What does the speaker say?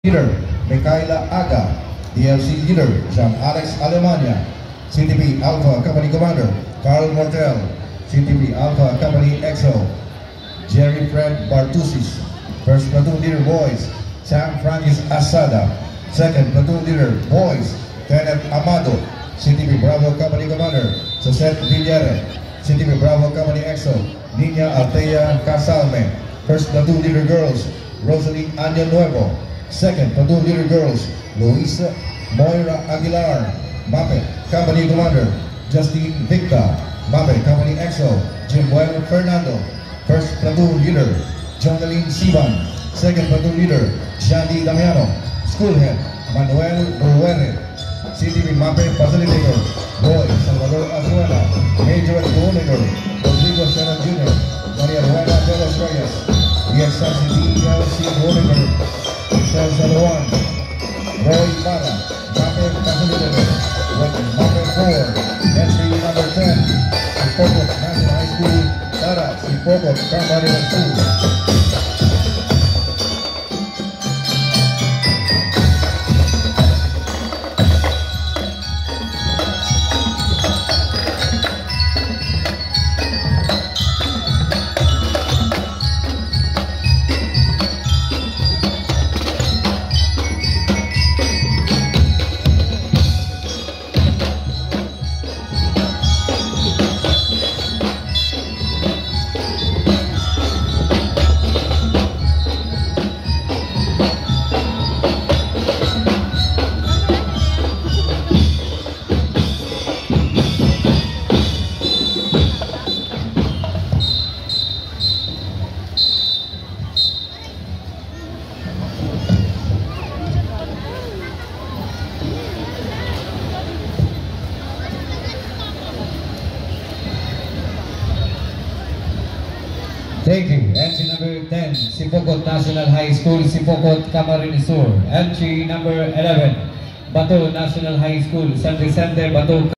Leader, Michaela Aga. DLC Leader, Jean-Alex Alemania. CTP Alpha Company Commander, Carl Mortel. CTP Alpha Company XO, Jerry Fred Bartusis. First Platoon Leader Boys, Sam Francis Asada. Second Platoon Leader Boys, Kenneth Amado. CTP Bravo Company Commander, Josette Villare. CTP Bravo Company XO, Nina Altea Casalme. First Platoon Leader Girls, Rosalie Anya Nuevo. Second Platoon Leader Girls, Luisa Moira Aguilar. Mape Company Commander, Justine Victa. Mape Company XO, Jimuel Fernando. First Platoon Leader, Jonalyn Siban. Second Platoon Leader, Shandy Damiano. School Head, Manuel Ruere. CTP Mape Facilitator, Boy Salvador Azuela. Major Coordinator, Rodrigo Shannon Jr. Maria Rueda de los Reyes. EXRC DLC Coordinator, Michelle Salawan. Roy Para, Mape Facilitator. Mape 4, entry number 10, Sipokot National High School, Tara, Sipokot Company School. Thank you. Entry number 10, Sipokot National High School, Sipokot, Camarines Sur. Entry number 11, Bato National High School, San Vicente, Bato.